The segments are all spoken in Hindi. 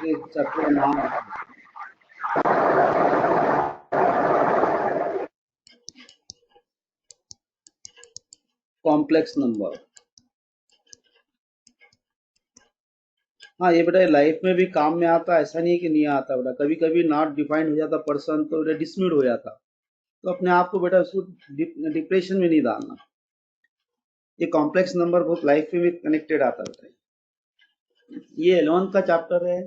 ये चैप्टर का नाम है कॉम्प्लेक्स नंबर। हाँ ये बेटा लाइफ में भी काम में आता, ऐसा नहीं है कि नहीं आता बेटा। कभी कभी नॉट डिफाइंड हो जाता पर्सन तो बेटा डिसमिड हो जाता, तो अपने आप को बेटा उसको डिप्रेशन में नहीं डालना। ये कॉम्प्लेक्स नंबर बहुत लाइफ में भी कनेक्टेड आता बेटा। ये 11th का चैप्टर है,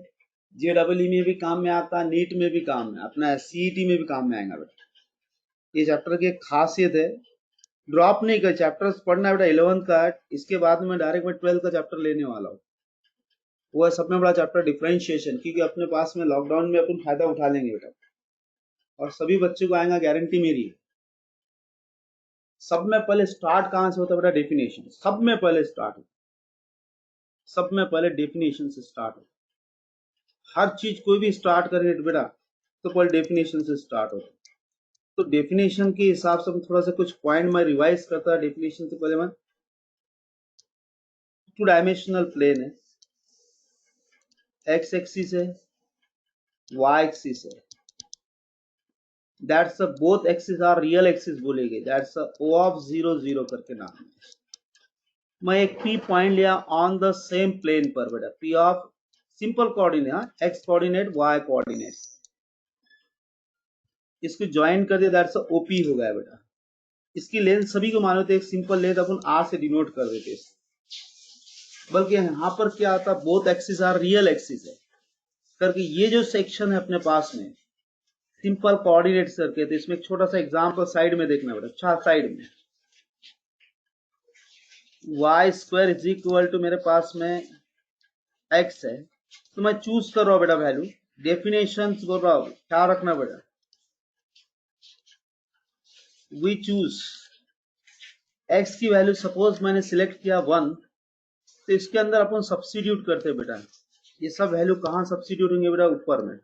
JEE में भी काम में आता, नीट में भी काम में, अपना CET में भी काम में आएगा बेटा। ये चैप्टर की एक खासियत है, ड्रॉप नहीं कर चैप्टर्स पढ़ना है बेटा 11th का। इसके बाद में डायरेक्ट मैं 12th का चैप्टर लेने वाला हूँ। वो है सब में बड़ा चैप्टर डिफरेंशिएशन, क्योंकि अपने पास में लॉकडाउन में अपन फायदा उठा लेंगे बेटा, और सभी बच्चों को आएगा, गारंटी मेरी है। सब में पहले स्टार्ट कहाँ से होता है बेटा? डेफिनेशन। सब में पहले स्टार्ट होता, सब में पहले डेफिनेशन से स्टार्ट होता। हर चीज कोई भी स्टार्ट करें बेटा तो पहले डेफिनेशन से स्टार्ट होता। तो डेफिनेशन के हिसाब से थोड़ा सा कुछ पॉइंट मैं रिवाइज करता है। डेफिनेशन से पहले मैं 2 डायमेंशनल प्लेन है, एक्स एक्सिस है, वाई एक्सिस है, that's both axis are real axis बोलेंगे, दैट्स O of 0 0 करके नाम है। मैं एक P पॉइंट लिया ऑन द सेम प्लेन पर बेटा, P ऑफ simple coordinate, x coordinate, y coordinate, इसको ज्वाइन कर दिया, दैट्स OP हो गया बेटा। इसकी लेंथ सभी को मालूम है, एक सिंपल लेंथ अपन R से डिनोट कर देते हैं, बल्कि यहाँ पर क्या आता, both axis are real axis है करके ये जो सेक्शन है अपने पास में सिंपल कोऑर्डिनेट करके, तो इसमें एक छोटा सा एग्जांपल साइड में देखना बेटा। अच्छा साइड में y square is equal to मेरे पास में एक्स है, तो मैं चूज कर रहा हूं बेटा वैल्यू। डेफिनेशन बोल रहा हूं, क्या रखना बेटा, वी चूज एक्स की वैल्यू सपोज मैंने सिलेक्ट किया 1, तो इसके अंदर अपन सब्स्टिट्यूट करते हैं बेटा। ये सब वैल्यू कहां सब्स्टिट्यूट होंगे बेटा? ऊपर में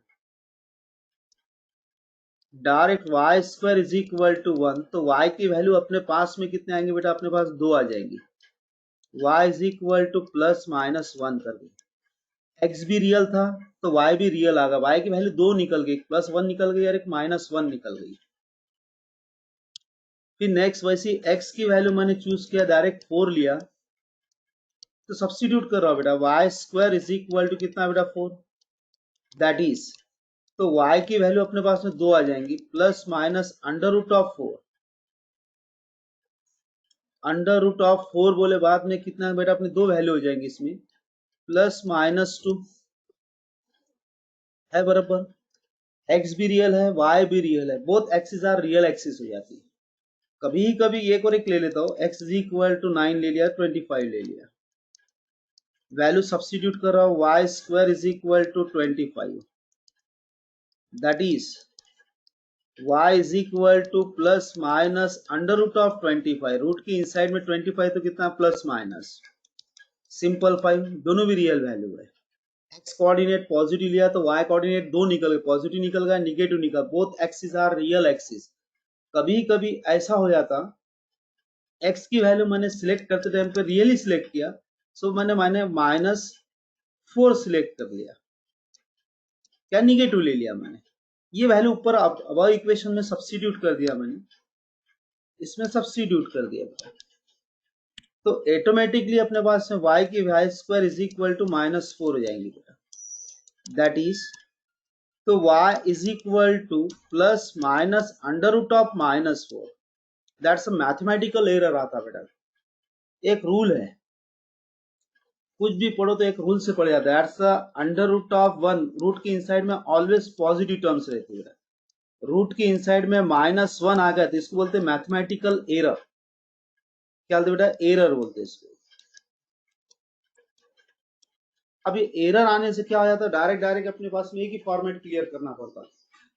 direct y square is equal to 1, तो वाई की वैल्यू अपने पास में कितने आएंगे बेटा? अपने पास 2 आ जाएंगी। Y is equal to plus minus 1 कर दी। एक्स भी रियल था तो वाई भी रियल आ गया, वाई की वैल्यू 2 निकल गई, +1 निकल गई और एक -1 निकल गई। फिर नेक्स्ट वैसे एक्स की वैल्यू मैंने चूज किया, डायरेक्ट 4 लिया, तो सब्स्टिट्यूट कर रहा हूं बेटा, y square is equal to कितना बेटा? 4, दैट इज, तो y की वैल्यू अपने पास में 2 आ जाएंगी, प्लस माइनस √4, √4 बोले बाद में कितना बेटा? अपने 2 वैल्यू हो जाएंगी इसमें, +-2 है बराबर। x भी रियल है, y भी रियल है, both axis are real axis हो जाती है। कभी कभी एक और एक ले लेता हूं, x इज इक्वल टू 9 ले लिया, 25 ले लिया, वैल्यू सब्स्टिट्यूट कर रहा हूं, y square is equal to 25, that is y is equal to plus minus √25, root की इनसाइड में 25 तो कितना प्लस माइनस सिंपल 5, दोनों भी रियल वैल्यू है। x कोऑर्डिनेट पॉजिटिव लिया तो y कोऑर्डिनेट 2 निकल गए, पॉजिटिव निकल गया, निगेटिव निकल, both axis are real axis. कभी कभी ऐसा हो जाता, x की वैल्यू मैंने सिलेक्ट करते टाइम पे रियली सिलेक्ट किया, सो मैंने -4 सिलेक्ट कर लिया, क्या निगेटिव ले लिया मैंने, ये वैल्यू ऊपर अब इक्वेशन में सब्स्टिट्यूट कर दिया मैंने, इसमें सब्स्टिट्यूट कर दिया, तो ऑटोमेटिकली अपने पास में y की y square is equal to -4 हो जाएंगी बेटा, दैट इज, तो y is equal to plus minus √4, that's a mathematical error आता बेटा। एक रूल है, कुछ भी पढ़ो तो एक रूल से पढ़ जाता है, दैट्स √1, रूट के इनसाइड में ऑलवेज पॉजिटिव टर्म्स रहती है, रूट के इनसाइड में -1 आ गया तो इसको बोलते हैं मैथमेटिकल एरर। क्या बोलते बेटा? एरर बोलते हैं इसको। अब ये एरर आने से क्या हो जाता है, डायरेक्ट अपने पास में एक ही फॉर्मेट क्लियर करना पड़ता है,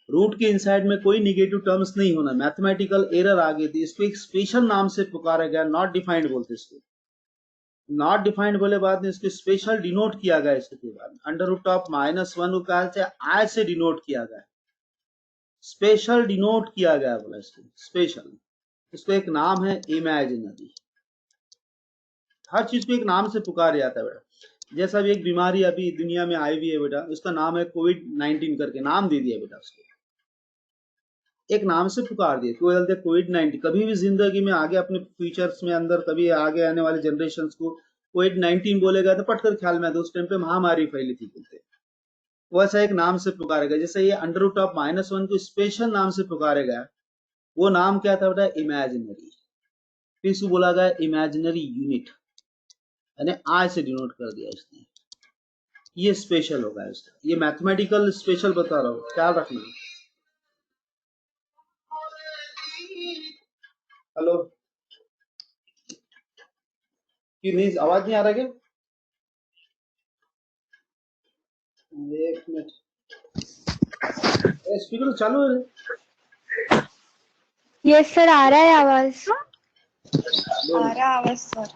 रूट के इनसाइड में कोई निगेटिव टर्म्स नहीं होना, मैथमेटिकल एरर आ गई थी, इसको एक स्पेशल नाम से पुकारा गया, नॉट डिफाइंड बोलते इसको। नॉट डिफाइंड बोले बाद में इसको स्पेशल डिनोट किया गया, इसके बाद √-1 को क्या से आई से डिनोट किया गया, स्पेशल डिनोट किया गया बोला इसको, स्पेशल, इसको एक नाम है इमेजिनरी। हर चीज को एक नाम से पुकारा जाता है बेटा। जैसा भी एक बीमारी अभी दुनिया में आई हुई है बेटा, उसका नाम है कोविड-19 करके नाम दे दिया बेटा उसको, एक नाम से पुकार दिए, कोई बोलते कोविड-19। कभी भी जिंदगी में आगे अपने फ्यूचर्स में अंदर कभी आगे आने वाले जनरेशन को कोविड-19 बोलेगा तो पटकर ख्याल में आता है उस टाइम पे महामारी फैली थी बोलते, वैसा एक नाम से पुकारेगा। जैसे ये अंडर रूट ऑफ -1 को स्पेशल नाम से पुकारेगा, वो नाम क्या था बेटा? इमेजिनरी। फिर इसको बोला गया इमेजिनरी यूनिट, यानी आई से डिनोट कर दिया इसने, ये स्पेशल होगा इसका, ये मैथमेटिकल स्पेशल बता रहा हूँ, ख्याल रखना। हेलो, कि नहीं आवाज नहीं आ रहा क्या? एक मिनट, स्पीकर चालू है? यस सर, आ रहा है आवाज। आ रहा आवाज सर।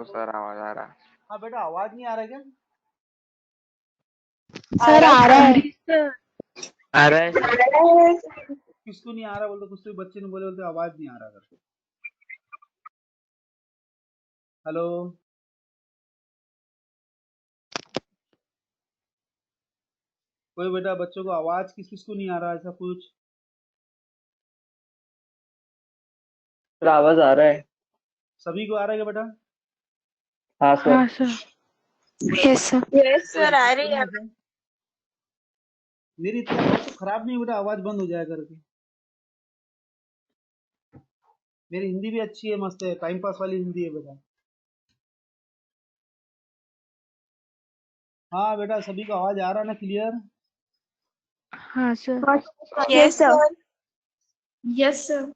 सर आवाज आ रहा। हाँ बेटा, आवाज नहीं आ रहा क्या? सर आ रहा है। आ रहा है सर। किसको नहीं आ रहा बोलते? कुछ तो बच्चे ने बोले, बोलते आवाज नहीं आ रहा करके। हेलो, कोई बेटा बच्चों को आवाज किस किस को नहीं आ रहा, ऐसा कुछ? सर आवाज आ रहा है। सभी को आ रहा है क्या बेटा? हाँ सर। हाँ sir. Yes sir. Yes sir आ रही है। मेरी इतनी आवाज तो खराब नहीं बेटा, आवाज बंद हो जाए करके। मेरी हिंदी भी अच्छी है, मस्त है, टाइम पास वाली हिंदी है बेटा। हाँ बेटा, सभी को आवाज आ रहा ना क्लियर? हाँ sir. Yes sir. Yes sir.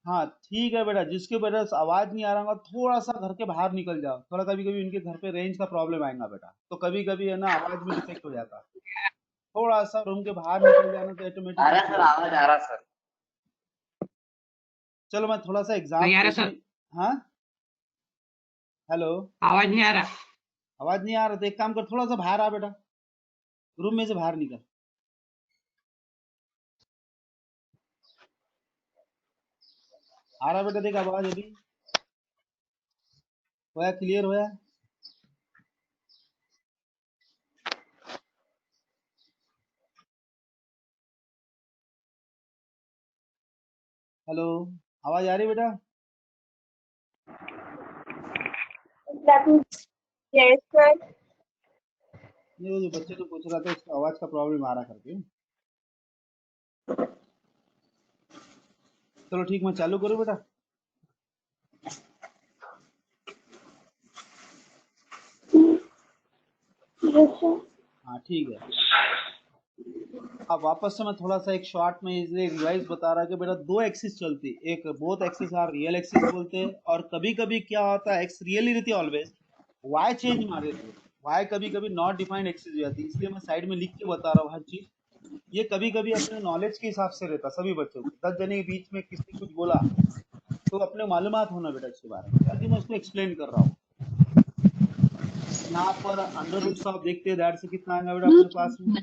हाँ ठीक है बेटा, जिसके वजह से आवाज नहीं आ रहा होगा थोड़ा सा घर के बाहर निकल जाओ, थोड़ा कभी कभी उनके घर पे रेंज का प्रॉब्लम आएगा बेटा, तो कभी कभी है ना आवाज में डिफेक्ट हो जाता है। थोड़ा सा रूम के बाहर निकल जाना तो आ ऑटोमेटिक। रहा सर, आवाज आ रहा सर। चलो मैं थोड़ा सा एग्जाम नहीं आ रहा सर। हाँ, हेलो, आवाज नहीं आ रहा। आवाज नहीं आ रहा तो एक काम कर, थोड़ा सा बाहर आ बेटा, रूम में से बाहर निकल। आ रहा बेटा, देख आवाज अभी होया, क्लियर होया? हेलो, आवाज आ रही बेटा? Yes sir. नहीं, वो जो बच्चे तो पूछ रहा था उसको आवाज का प्रॉब्लम आ रहा करके। चलो ठीक, मैं चालू करूँ बेटा? हाँ ठीक है। अब वापस से मैं थोड़ा सा एक शॉर्ट में इसलिए रिवाइज बता रहा कि बेटा दो एक्सिस चलती, एक both axis are real axis बोलते हैं, और कभी कभी क्या होता है, एक्स रियली रहती है ऑलवेज, वाई चेंज मार देते हैं, वाई कभी कभी नॉट डिफाइंड एक्सिस हो जाती है, इसलिए मैं साइड में लिख के बता रहा हूँ हर चीज। ये कभी कभी अपने नॉलेज के हिसाब से रहता, सभी बच्चों को 10 जने के बीच में किसी कुछ बोला तो अपने मालूमात होना बेटा इसके बारे में, ताकि मैं उसको एक्सप्लेन कर रहा हूँ। यहाँ पर अंडर रूट आप देखते हैं, दैट से कितना आएगा बेटा अपने पास में?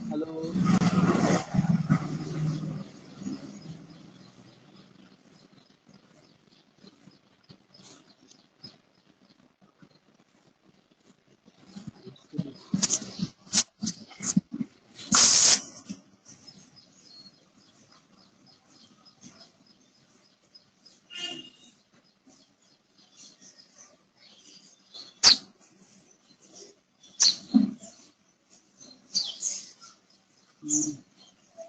हेलो,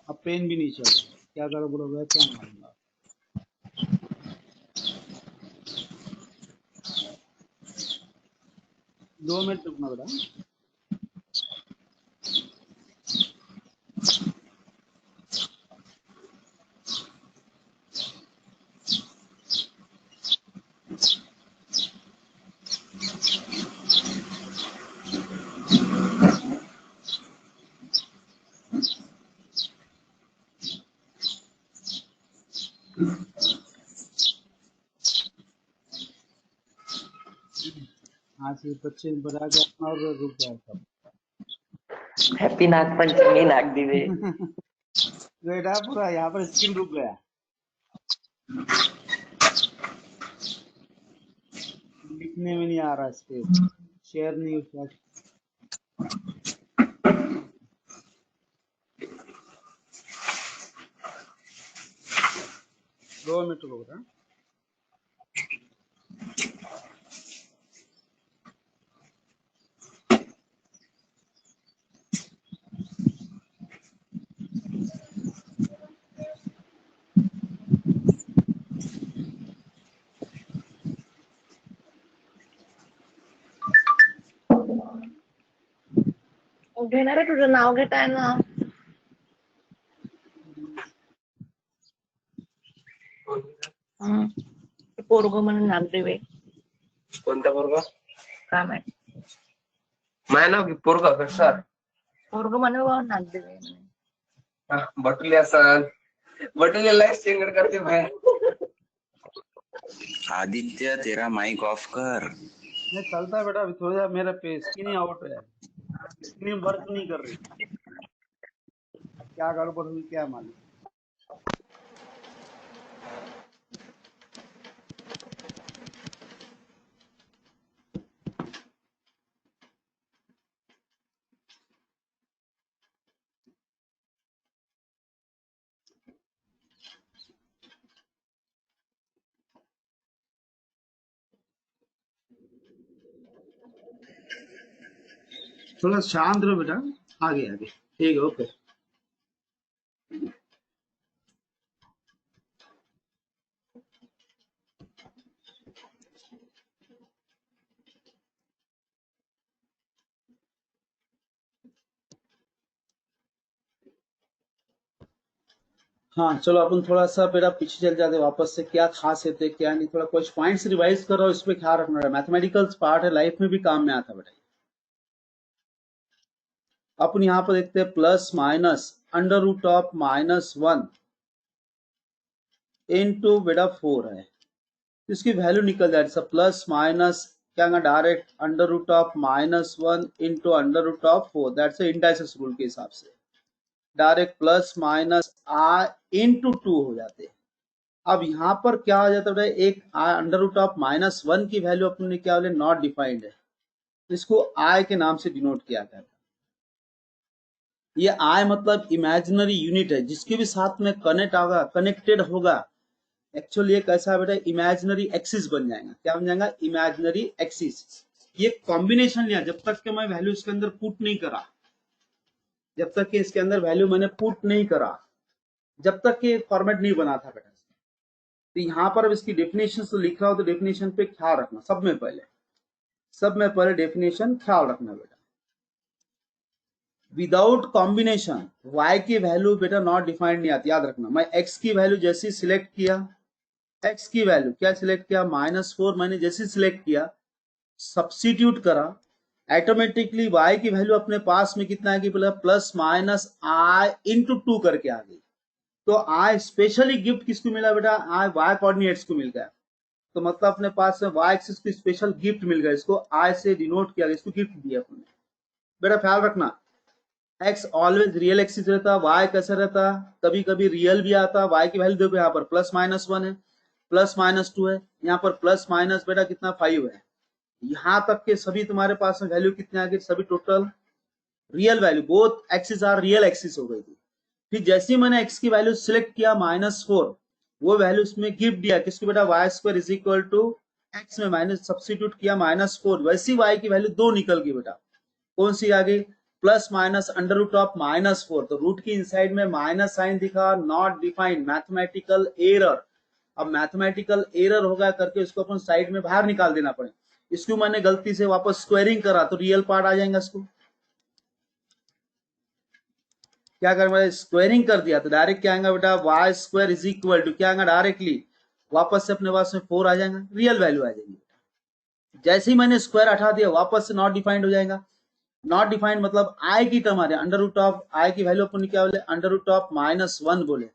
अब पेन भी नहीं चल रहा, क्या करो बोलो, क्या मालूम। 2 मिनट रुकना बेटा। हाँ से बच्चे बजा के अपना और रुक गया सब। हैप्पी नाग पंचमी नाग दिवे। बेटा पूरा यहाँ पर स्क्रीन रुक गया, लिखने में नहीं आ रहा, स्पेस शेयर नहीं हुआ। 2 मिनट रुक रहा। घेणार आहे तुझं नाव घेताय ना. पोरग म्हणून नाग दिवे. कोणता पोरग? काय माहिती. माझं नाव पोरग सर. पोरग म्हणून नाग दिवे. बटुले असल. बटुले लाइफ चेंज करते भाई. आदित्य तेरा माइक ऑफ कर। नहीं चलता है बेटा, अभी थोड़ा सा मेरा पे स्क्रीन आउट है, स्क्रीन वर्क नहीं कर रही, क्या गड़बड़ हुई क्या मालूम। थोड़ा शांत रहो बेटा, आगे आगे ठीक है, ओके। हाँ चलो अपन थोड़ा सा बेटा पीछे चल जाते वापस से, क्या खास है क्या नहीं, थोड़ा कुछ पॉइंट्स रिवाइज कर रहा हूँ, इस पे ख्याल रखना है, मैथमेटिकल्स पार्ट है, लाइफ में भी काम में आता बेटा। अपन यहाँ पर देखते हैं plus minus under root of -1 into बेटा 4 है, इसकी वैल्यू निकल जाए सब प्लस माइनस क्या direct under root of -1 into under root of 4, that's indices rule के हिसाब से direct plus minus i into 2 हो जाते हैं। अब यहाँ पर क्या हो जाता है, एक अंडर रूट ऑफ -1 की वैल्यू अपने क्या बोले नॉट डिफाइंड है, इसको आई के नाम से डिनोट किया गया है। ये आई मतलब इमेजिनरी यूनिट है, जिसके भी साथ में कनेक्टेड होगा एक्चुअली ये कैसा है बेटा, इमेजिनरी एक्सिस बन जाएगा। क्या बन जाएगा? Imaginary axis. ये कॉम्बिनेशन लिया जब तक कि मैं वैल्यू इसके अंदर पुट नहीं करा, जब तक कि इसके अंदर वैल्यू मैंने पुट नहीं करा, जब तक कि फॉर्मेट नहीं बना था बेटा। तो यहाँ पर अब इसकी डेफिनेशन तो लिख रहा हो तो डेफिनेशन पे ख्याल रखना, सब में पहले डेफिनेशन ख्याल रखना बेटा। विदाउट कॉम्बिनेशन y की वैल्यू बेटा नॉट डिफाइंड नहीं आती, याद रखना। मैं x की वैल्यू जैसे सिलेक्ट किया, x की वैल्यू क्या सिलेक्ट किया -4, मैंने जैसे सिलेक्ट किया सब्स्टिट्यूट करा, ऑटोमेटिकली y की वैल्यू अपने पास में कितना है कि प्लस माइनस i इंटू 2 करके आ गई। तो i स्पेशली गिफ्ट किसको मिला बेटा, i y कोऑर्डिनेट्स को मिल गया। तो मतलब अपने पास में y एक्सिस को स्पेशल गिफ्ट मिल गया, इसको i से डिनोट किया, इसको गिफ्ट दिया अपने। बेटा ख्याल रखना, x ऑलवेज रियल एक्सिस रहता, y कैसे रहता, कभी कभी रियल भी आता। y की वैल्यू देखो यहाँ पर +-1 है, +-2 है, यहाँ पर प्लस माइनस बेटा कितना 5 है। यहाँ तक के सभी तुम्हारे पास में वैल्यू कितने आ गई, सभी total real value, both axis are real axis हो गई थी। फिर जैसे ही मैंने x की वैल्यू सिलेक्ट किया -4, वो वैल्यू उसमें गिफ्ट दिया किसको बेटा, y² = x में मैंने सब्स्टिट्यूट किया -4, वैसी y की वैल्यू 2 निकल गई बेटा। कौन सी आ गई, plus minus under root of -4, तो रूट की इनसाइड में माइनस साइन दिखा, नॉट डिफाइंड, मैथमेटिकल एरर। अब मैथमेटिकल एरर होगा करके इसको अपन साइड में बाहर निकाल देना पड़े। इसको मैंने गलती से वापस स्क्वायरिंग करा तो रियल पार्ट आ जाएगा, इसको क्या कर, मैंने स्क्वायरिंग कर दिया तो डायरेक्ट क्या आएगा बेटा, y² क्या आएगा, डायरेक्टली वापस से अपने पास में 4 आ जाएगा, रियल वैल्यू आ जाएगी। जैसे ही मैंने स्क्वायर हटा दिया वापस से नॉट डिफाइंड हो जाएगा। नॉट डिफाइंड मतलब आई की टर्म आ रही है, अंडर रूट ऑफ आई की वैल्यू अपन क्या बोले, अंडर रूट ऑफ -1 बोले।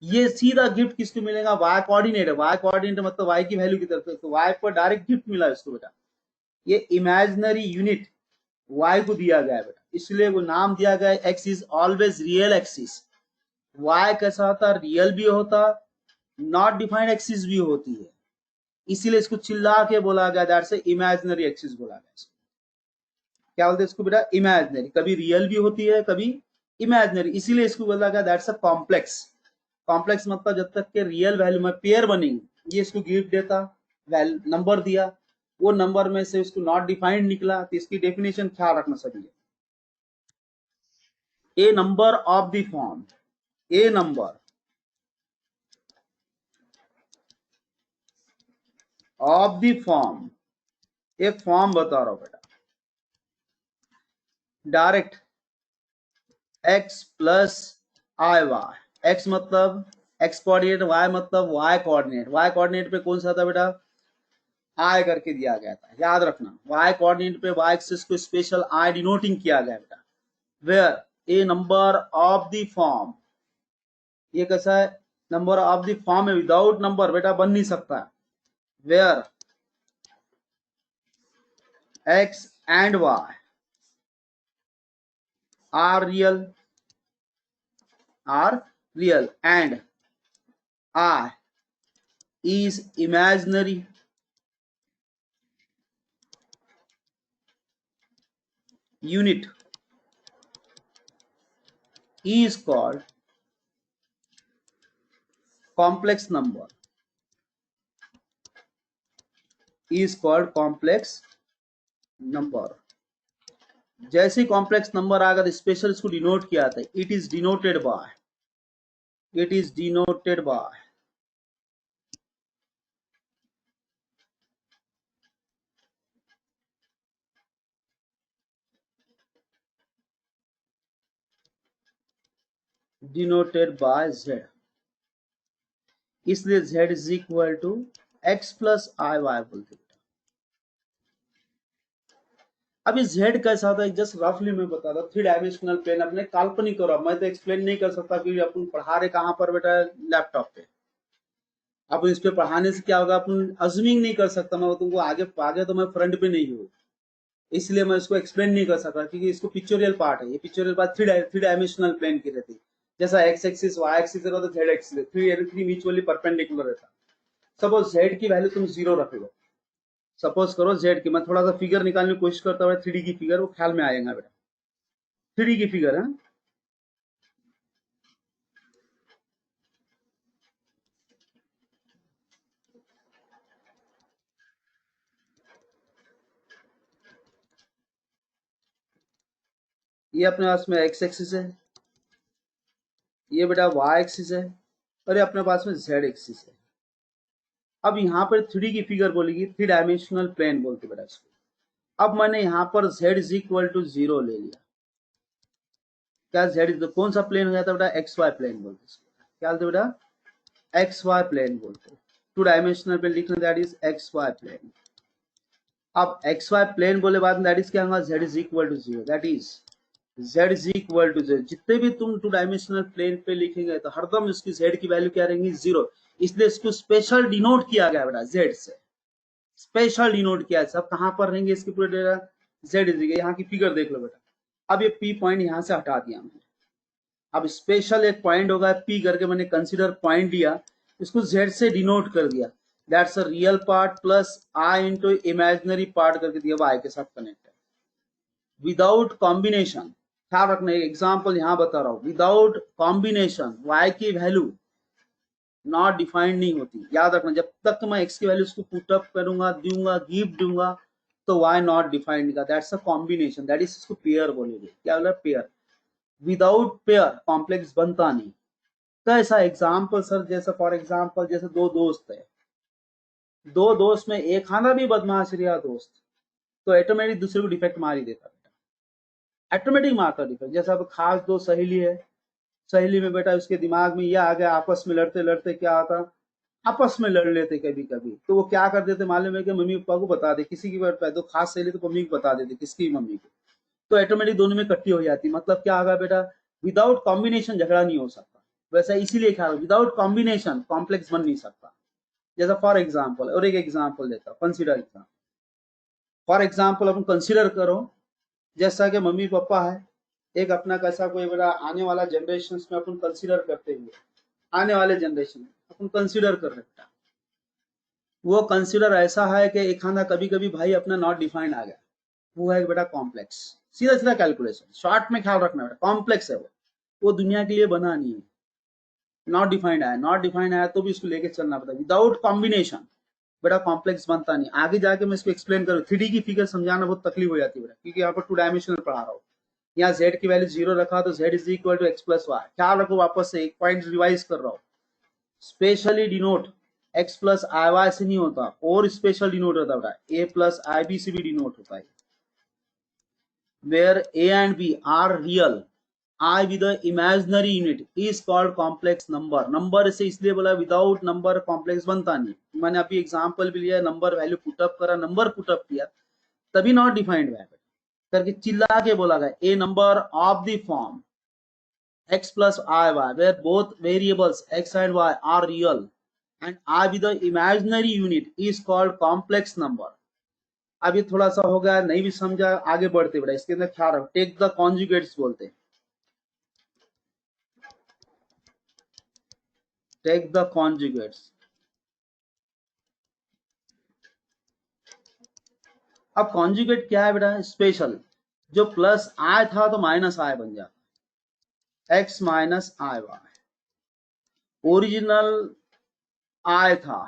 ये सीधा गिफ्ट किसको मिलेगा, y कोऑर्डिनेट है, y कोऑर्डिनेट मतलब y की वैल्यू की तरफ, तो y पर डायरेक्ट गिफ्ट मिला इसको बेटा। ये इमेजिनरी यूनिट y को दिया गया है बेटा, इसलिए वो नाम दिया गया है x is always real axis. y कैसा होता है, रियल भी होता, नॉट डिफाइंड एक्सिस भी होती है, इसीलिए इसको चिल्ला के बोला गया, दैट्स ए इमेजिनरी एक्सिस बोला गया इसको। क्या बोलते हैं इसको बेटा, इमेजिनरी, कभी रियल भी होती है कभी इमेजिनरी, इसीलिए इसको बोला गया दैट्स अ कॉम्प्लेक्स। कॉम्प्लेक्स मतलब जब तक के रियल वैल्यू में पेयर बनेंगे, ये इसको गिफ्ट देता, नंबर दिया, वो नंबर में से इसको नॉट डिफाइंड निकला, तो इसकी डेफिनेशन ख्याल रखना सभी है। A number of the form, a number of the form, एक फॉर्म बता रहा हूं बेटा, direct x plus i y, x मतलब x कोऑर्डिनेट, y मतलब y कोऑर्डिनेट, y कोऑर्डिनेट पे कौन सा था बेटा, i करके दिया गया था, याद रखना, y कोऑर्डिनेट पे y एक्सिस को स्पेशल i डिनोटिंग किया गया बेटा। Where a number of the form, ये कैसा है, नंबर ऑफ द फॉर्म है, विदाउट नंबर बेटा बन नहीं सकता। वेयर x एंड y are real and I is imaginary, unit is called complex number, is called complex number। जैसे ही कॉम्प्लेक्स नंबर आएगा तो स्पेशल इसको डिनोट किया था, it is denoted by, it is denoted by z, इसलिए z is equal to x plus i y बोलते। अब इस z कैसा होता है, जस्ट रफली मैं बता रहा हूँ, 3 डायमेंशनल प्लेन अपने काल्पनिक करो, मैं तो एक्सप्लेन नहीं कर सकता क्योंकि अपन पढ़ा रहे कहाँ पर बेटा, लैपटॉप पे। अपन इस पे पढ़ाने से क्या होगा, अपन अज्यूमिंग नहीं कर सकता, मैं तुमको आगे तो मैं फ्रंट पे नहीं हूँ, इसलिए मैं इसको एक्सप्लेन नहीं कर सकता, क्योंकि इसको पिक्चोरियल पार्ट है, ये पिक्चोरियल पार्ट 3 डायमेंशनल प्लेन की रहती है, जैसा x एक्सिस y एक्सिस रहता, z एक्सिस 3 म्यूचुअली परपेंडिकुलर रहता। सपोज z की वैल्यू तुम 0 रखोगे, सपोज करो z की, मैं थोड़ा सा फिगर निकालने की कोशिश करता हूँ, 3D की फिगर, वो ख्याल में आएगा बेटा, 3D की फिगर है। ये अपने पास में x एक्सिस है, ये बेटा y एक्सिस है, और ये अपने पास में z एक्सिस है। अब यहाँ पर 3D की फिगर बोलेगी, 3 डायमेंशनल प्लेन बोलते बेटा इसको। अब मैंने यहाँ पर z इज इक्वल टू 0 ले लिया, क्या z कौन सा प्लेन हो जाता है बेटा, xy प्लेन बोलते इसको, क्या बोलते बेटा, xy प्लेन बोलते, 2 डायमेंशनल प्लेन लिखना, दैट इज xy प्लेन। अब xy प्लेन बोले बाद में दैट इज क्या होगा, z is equal to 0, that is z is equal to 0। जितने भी तुम 2 डायमेंशनल प्लेन पे लिखेंगे तो हरदम इसकी z की वैल्यू क्या रहेंगी, 0, इसलिए इसको स्पेशल डिनोट किया गया बेटा, z से स्पेशल डिनोट किया है। सब कहां पर रहेंगे इसके पूरे डेटा, z इज, यहाँ की फिगर देख लो बेटा। अब ये p पॉइंट यहाँ से हटा दिया मैंने, अब स्पेशल एक पॉइंट होगा p करके मैंने कंसीडर पॉइंट लिया, इसको z से डिनोट कर दिया, that's a real part plus i into imaginary part करके दिया, y के साथ कनेक्ट है। विदाउट कॉम्बिनेशन, ख्याल रखना, एग्जाम्पल यहाँ बता रहा हूँ, विदाउट कॉम्बिनेशन y की वैल्यू नॉट डिफाइंड नहीं होती, याद रखना, जब तक मैं x की वैल्यू उसको पुट अप करूंगा, दूंगा, गिफ्ट दूंगा, तो y नॉट डिफाइंड का, that's a combination, that is इसको पेयर बोलेंगे, क्या बोला, पेयर। विदाउट पेयर कॉम्प्लेक्स बनता नहीं। कैसा एग्जाम्पल सर, जैसे फॉर एग्जाम्पल जैसे 2 दोस्त है, 2 दोस्त में एक खाना भी बदमाश रहा दोस्त, तो ऑटोमेटिक दूसरे को डिफेक्ट मार ही देता बेटा, ऑटोमेटिक मारता डिफेक्ट। जैसे अब खास 2 सहेली है, सहेली में बेटा उसके दिमाग में यह आ गया, आपस में लड़ते लड़ते क्या आता, आपस में लड़ लेते कभी कभी, तो वो क्या कर देते मालूम है कि मम्मी पापा को बता दे, किसी की तो खास सहेली तो मम्मी को बता देते, किसकी मम्मी को, तो ऑटोमेटिक दोनों में इकट्ठी हो जाती। मतलब क्या होगा बेटा, विदाउट कॉम्बिनेशन झगड़ा नहीं हो सकता, वैसा इसीलिए ख्याल, विदाउट कॉम्बिनेशन कॉम्प्लेक्स बन नहीं सकता। जैसा फॉर एग्जाम्पल, और एक एग्जाम्पल देता, consider example, for example upon consider करो जैसा कि मम्मी पापा है, एक अपना कैसा कोई बड़ा आने वाला जनरेशन में अपन कंसिडर करते हुए आने वाले जनरेशन अपन कंसिडर कर रहे हैं, वो कंसिडर ऐसा है कि एक खाना कभी कभी भाई अपना नॉट डिफाइंड आ गया, वो है बेटा कॉम्प्लेक्स। सीधा सीधा कैलकुलेशन शॉर्ट में ख्याल रखना बेटा, कॉम्प्लेक्स है वो दुनिया के लिए बना नहीं है। नॉट डिफाइंड आया, नॉट डिफाइंड आया तो भी इसको लेके चलना पड़ता है, विदाउट कॉम्बिनेशन बेटा कॉम्प्लेक्स बनता नहीं। आगे जाके मैं इसको एक्सप्लेन करूँ, 3D की फिगर समझाना बहुत तकलीफ हो जाती है बेटा, क्योंकि यहाँ पर 2 डायमेंशनल पढ़ा रहा हूँ। यहाँ z की वैल्यू 0 रखा तो z is equal to x plus y. ख्याल रखो, वापस से एक पॉइंट रिवाइज कर रहा हूँ, specially denote x plus i Y से नहीं होता, और स्पेशल डिनोट होता बेटा a प्लस आई बी से भी डिनोट होता है, where a and b are real, I with the imaginary unit is called complex number। Number से इसलिए बोला विदाउट नंबर कॉम्प्लेक्स बनता नहीं। मैंने अभी एग्जांपल भी लिया, नंबर वैल्यू पुटअप करा, नंबर पुटअप किया, तभी नॉट डिफाइंड है करके चिल्ला के बोला गया a number of the form x plus i y where both variables x and y are real and I with the imaginary unit is called complex number। अभी थोड़ा सा हो गया, नहीं भी समझा, आगे बढ़ते बेटा, इसके अंदर ख्याल रखो, टेक द कॉन्जुगेट्स बोलते हैं, टेक द कॉन्जुगेट्स। अब कॉन्जुगेट क्या है बेटा, स्पेशल, जो प्लस आई था तो माइनस आई बन जाता, x minus i Y, original I था,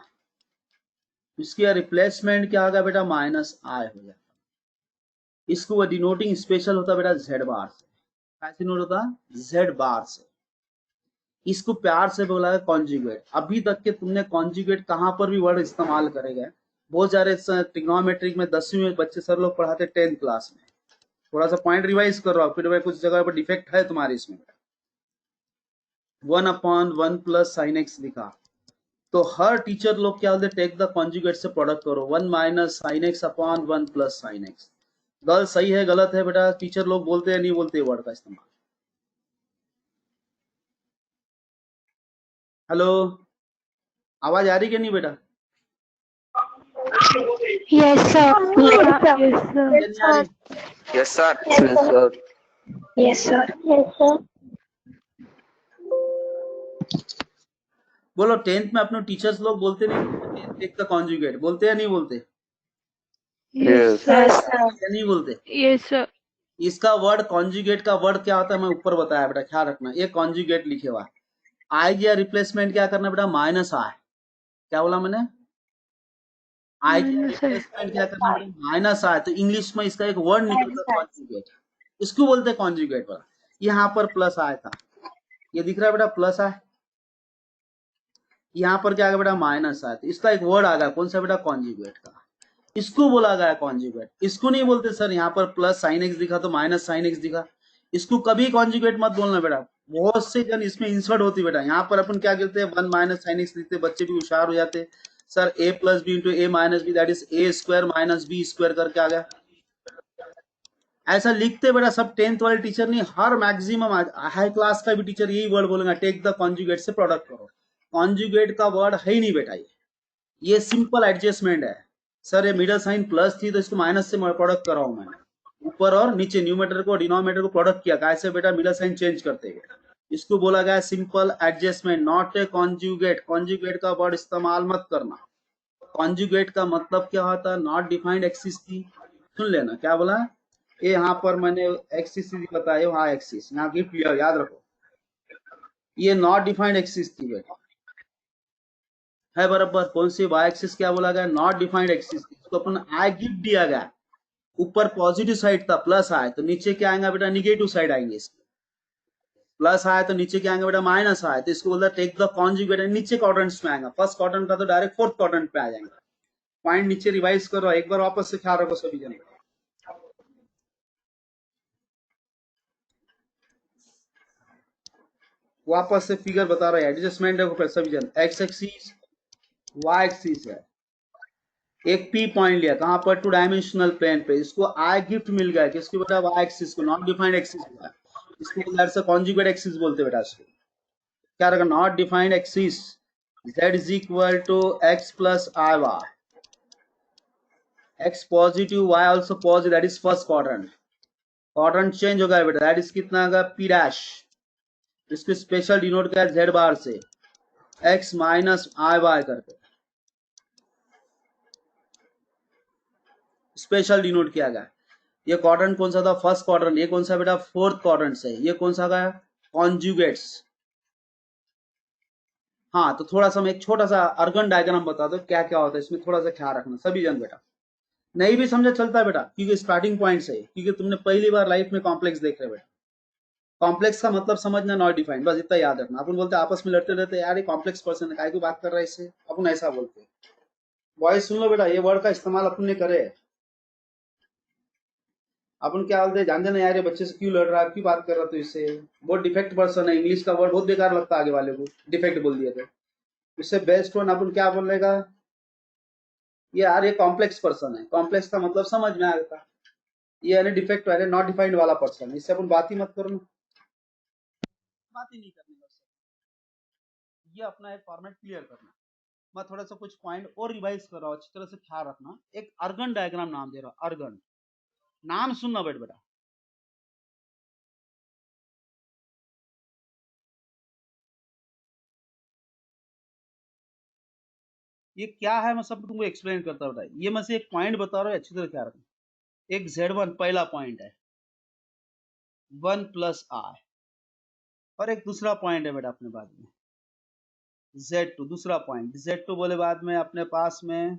इसके रिप्लेसमेंट क्या होगा बेटा, माइनस आई हो जाता। इसको वो डिनोटिंग स्पेशल होता बेटा z बार से, कैसे नोट होता, z बार से। इसको प्यार से बोला है कॉन्जुगेट। अभी तक के तुमने कॉन्जुगेट कहां पर भी वर्ड इस्तेमाल करेगा, बहुत सारे ट्रिग्नोमेट्रिक में 10वीं में बच्चे सर लोग पढ़ाते 10th क्लास में, थोड़ा सा पॉइंट रिवाइज कर रहा हूं, फिर भाई कुछ जगह पर डिफेक्ट है तुम्हारे इसमें। 1/1 प्लस साइन एक्स लिखा तो हर टीचर लोग क्या बोलते, टेक द कॉन्जुगेट से प्रोडक्ट करो, 1 minus sine x upon 1 plus sine x. गलत सही है गलत है बेटा, टीचर लोग बोलते हैं नहीं बोलते वर्ड का इस्तेमाल। हेलो, आवाज आ रही कि नहीं बेटा? Yes, sir. Yes, sir. नहीं आ रही? Yes, sir. Yes, sir. Yes, sir. बोलो, 10th में अपने टीचर्स लोग बोलते नहीं टेक द कॉन्जुगेट, बोलते या नहीं बोलते? Yes, sir. या नहीं बोलते? Yes, sir. इसका वर्ड कॉन्जुगेट का वर्ड क्या होता है मैं ऊपर बताया बेटा, ख्याल रखना, ये कॉन्जुगेट लिखे हुआ, आई या रिप्लेसमेंट क्या करना बेटा, माइनस आई। क्या बोला मैंने, आई की रिप्लेसमेंट क्या करना बेटा, माइनस आई। तो इंग्लिश में इसका एक वर्ड निकलता है कॉन्जुगेट, इसको बोलते हैं कॉन्जुगेट वाला। यहाँ पर प्लस आया था, ये दिख रहा है बेटा प्लस आया, यहाँ पर क्या आ गया बेटा माइनस आया, तो इसका एक वर्ड आ गया, कौन सा बेटा, कॉन्जुगेट का, इसको बोला गया कॉन्जुगेट। इसको नहीं बोलते सर यहाँ पर प्लस साइन एक्स दिखा तो माइनस साइन एक्स दिखा, इसको कभी कॉन्जुगेट मत बोलना बेटा, बहुत से जन इसमें इंसर्ट होती बेटा। यहाँ पर अपन क्या कहते हैं, 1 माइनस साइन एक्स लिखते, बच्चे भी होशियार हो जाते, sir a plus b into a minus b that is a square minus b square करके आ गया, ऐसा लिखते बेटा सब। 10th वाले टीचर नहीं, हर मैक्सिमम हाई क्लास का भी टीचर यही वर्ड बोलेगा, टेक द कॉन्जुगेट से प्रोडक्ट करो। कॉन्जुगेट का वर्ड है ही नहीं बेटा, ये सिंपल एडजस्टमेंट है। सर ये मिडल साइन प्लस थी तो इसको माइनस से प्रोडक्ट कराऊं मैंने, ऊपर और नीचे न्यूमेटर को डिनोमिनेटर को प्रोडक्ट किया, कैसे बेटा, मिडल साइन चेंज करते हुए, इसको बोला गया simple adjustment, not a conjugate. Conjugate का वर्ड इस्तेमाल मत करना। कॉन्जुगेट का मतलब क्या होता है, नॉट डिफाइंड एक्सिस थी, सुन लेना क्या बोला, ये यहाँ पर मैंने एक्सिस बताया, वहां एक्सिस यहाँ गिफ्ट लिया, याद रखो, ये नॉट डिफाइंड एक्सिस थी बेटा, है बराबर। कौन सी वाई एक्सिस क्या बोला गया, नॉट डिफाइंड एक्सिस, इसको अपन आई गिफ्ट दिया गया, ऊपर पॉजिटिव साइड था प्लस आए तो नीचे क्या आएगा बेटा, निगेटिव साइड आएंगे इसके, प्लस आए तो नीचे क्या आएंगे बेटा, माइनस आए, तो इसको बोलता टेक द कॉन्जुगेट, नीचे क्वाड्रेंट्स में आएगा, फर्स्ट क्वाड्रेंट का तो डायरेक्ट फोर्थ क्वाड्रेंट पे आ जाएंगे। पॉइंट नीचे रिवाइज करो, एक बार वापस से ख्याल रखो सभी जन, वापस से फिगर बता रहा है, एडजस्टमेंट है सभी जन, एक्स एक्सिस वाई एक्सिस है, एक पी पॉइंट लिया कहां पर, 2 डायमेंशनल प्लेन पे, इसको आई गिफ्ट मिल गया किसको बेटा, वाई एक्सिस को, नॉट डिफाइंड एक्सिस हुआ, इसको दैट्स अ कॉन्जुगेट एक्सिस बोलते बेटा इसको। क्या रखा, not defined axis z is equal to x plus i y, x positive y also positive, that is first quadrant. Quadrant change हो गया बेटा, दैट इज कितना होगा p डैश। इसको स्पेशल डिनोट किया z बार से, x माइनस आई वाई करके स्पेशल डिनोट किया गया। ये क्वाड्रेंट कौन सा था? First quadrant. ये कौन सा बेटा? फोर्थ क्वाड्रेंट से। ये कौन सा गया? कॉन्जुगेट्स। हाँ, तो थोड़ा सा मैं एक छोटा सा अर्गन डायग्राम बता दो क्या क्या होता है इसमें, थोड़ा सा ख्याल रखना सभी जन बेटा। नहीं भी समझा चलता है बेटा, क्योंकि स्टार्टिंग पॉइंट से, क्योंकि तुमने पहली बार लाइफ में कॉम्प्लेक्स देख रहे बेटा। कॉम्प्लेक्स का मतलब समझना, नॉट डिफाइंड, बस इतना याद रखना। अपन बोलते आपस में लड़ते रहते, यार ये कॉम्प्लेक्स पर्सन है, काय की बात कर रहा है इससे, अपन ऐसा बोलते हैं। वॉइस सुन लो बेटा, ये वर्ड का इस्तेमाल अपन ने करे। अपन क्या बोलते हैं, जानते ना यार ये बच्चे से क्यों लड़ रहा है, क्यों बात कर रहा है, तो इससे बहुत डिफेक्ट पर्सन है। इंग्लिश का वर्ड बहुत बेकार लगता है आगे वाले को, डिफेक्ट बोल दिया तो इससे बेस्ट वन अपन क्या बोलेगा, ये यार ये कॉम्प्लेक्स पर्सन है। कॉम्प्लेक्स का मतलब समझ में आता, ये यानी डिफेक्ट वाले नॉट डिफाइंड वाला पर्सन है। इससे अपन बात ही मत करो ना, बात ही नहीं करनी बस। ये अपना एक फॉर्मेट क्लियर करना। मैं थोड़ा सा कुछ पॉइंट और रिवाइज कर रहा हूँ, अच्छी तरह से ख्याल रखना। एक अर्गन डायग्राम नाम दे रहा हूँ, अर्गन नाम सुनना बेटा। ये क्या है मैं सब तुमको एक्सप्लेन करता हूँ। ये मैं से एक पॉइंट बता रहा हूँ, अच्छी तरह ख्याल रखना। एक Z1 पहला पॉइंट है, 1 प्लस I, और एक दूसरा पॉइंट है बेटा अपने बाद में Z2, दूसरा पॉइंट। Z2 बोले बाद में अपने पास में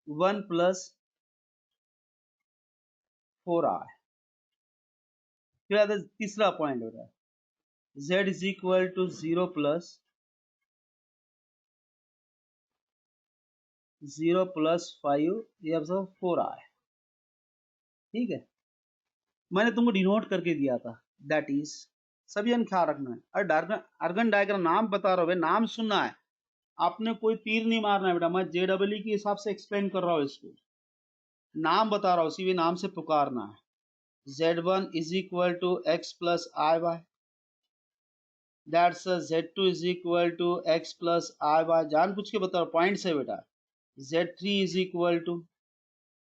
1 प्लस 4I। फिर तीसरा पॉइंट हो रहा है Z is equal to 0 plus 5, ये सब 4I। ठीक है, मैंने तुमको डिनोट करके दिया था, दैट इज, सभी जन ख्याल रखना है। और अर्गन डायग्राम नाम बता रहा हूँ, नाम सुनना है, आपने कोई तीर नहीं मारना है बेटा। मैं JEE के हिसाब से एक्सप्लेन कर रहा हूँ, इसको नाम बता रहा हूँ, उसी भी नाम से पुकारना है। Z1 is equal to x plus i y, that's Z2 is equal to x plus i y. जान पूछ के बता रहा हूँ, पॉइंट से बेटा। Z3 is equal to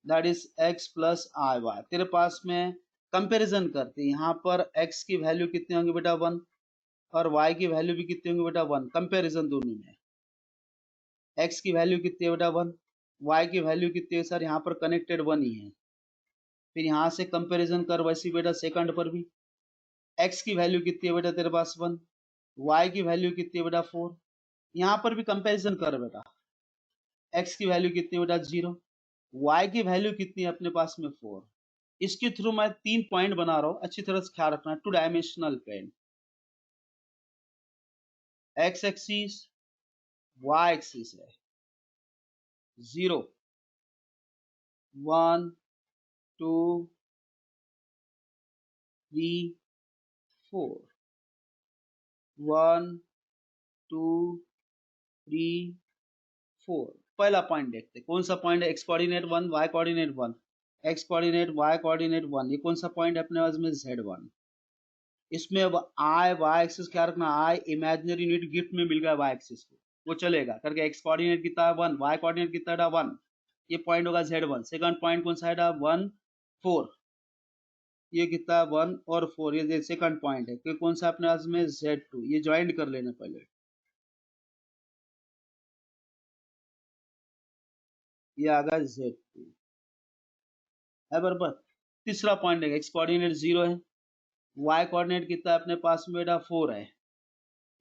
that is x plus i y. तेरे पास में कंपैरिजन करते, यहाँ पर x की वैल्यू कितनी होंगी बेटा 1, और y की वैल्यू भी कितनी होंगी बेटा 1। कंपैरिजन दोनों में, x की वैल्यू कितनी है बेटा 1, y की वैल्यू कितनी है सर, यहाँ पर कनेक्टेड 1 ही है। फिर यहाँ से कंपैरिजन कर वैसी बेटा सेकंड पर भी, x की वैल्यू कितनी है बेटा तेरे पास 1, y की वैल्यू कितनी है बेटा 4। यहाँ पर भी कंपैरिजन कर बेटा, x की वैल्यू कितनी है बेटा 0, y की वैल्यू कितनी है अपने पास में 4। इसके थ्रू मैं 3 पॉइंट बना रहा हूँ, अच्छी तरह से ख्याल रखना। 2 dimensional plane, x axis y axis है, 0 1 2 3 4, 1 2 3 4। पहला पॉइंट देखते कौन सा पॉइंट है, x coordinate 1 y coordinate 1, x coordinate y coordinate 1। ये कौन सा पॉइंट है अपने पास में Z1। इसमें अब i y एक्सिस क्या रखना, i इमेजिनरी यूनिट गिफ्ट में मिल गया y एक्सिस को, वो चलेगा करके। x कोऑर्डिनेट कितना है 1, y कोऑर्डिनेट कितना है 1, ये पॉइंट होगा Z1। सेकंड पॉइंट कौन सा है 1 4, ये कितना 1 और 4, ये सेकंड पॉइंट है। कि कौन सा अपने पास में Z2, ये ज्वाइंट कर लेना पहले, ये आ गया Z2 है बराबर। तीसरा पॉइंट है x कोऑर्डिनेट 0 है, y कोऑर्डिनेट कितना है अपने पास में बेटा 4 है।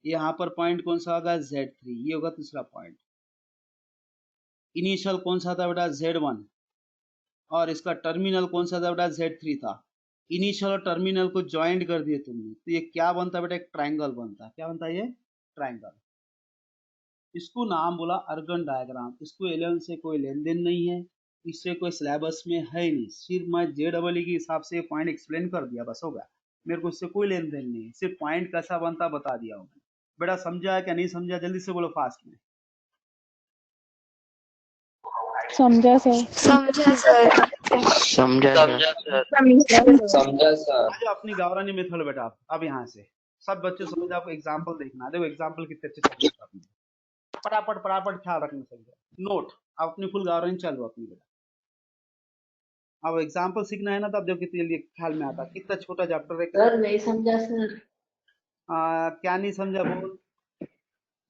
यहाँ पर पॉइंट कौन सा होगा Z3, ये होगा तीसरा पॉइंट। इनिशियल कौन सा था बेटा Z1, और इसका टर्मिनल कौन सा था बेटा Z3 था। इनिशियल और टर्मिनल को ज्वाइंट कर दिए तुमने, तो ये क्या बनता बेटा, एक ट्रायंगल बनता। क्या बनता है ये, ट्रायंगल। इसको नाम बोला अर्गन डायग्राम। इसको 11 से कोई लेन देन नहीं है, इससे कोई सिलेबस में है नहीं। सिर्फ मैं JEE के हिसाब से पॉइंट एक्सप्लेन कर दिया, बस हो गया। मेरे को इससे कोई लेन देन नहीं है, सिर्फ पॉइंट कैसा बनता बता दिया हूँ। बेटा समझा है क्या नहीं समझा, जल्दी से बोलो फास्ट में। समझा सर। समझा सर। समझा सर। आज अपनी गावरानी मेथड बेटा, अब यहाँ से सब बच्चे समझ, आपको एग्जाम्पल देखना। देखो एग्जाम्पल कितने अच्छे समझ। फटाफट ख्याल रखना चाहिए। नोट आप अपनी फुल गावरन चालू अपनी बेटा। अब एग्जाम्पल सीखना है ना, तब देखो कितनी जल्दी ख्याल में आता। कितना छोटा चैप्टर है। सर नहीं समझा सर। क्या नहीं समझा बोल।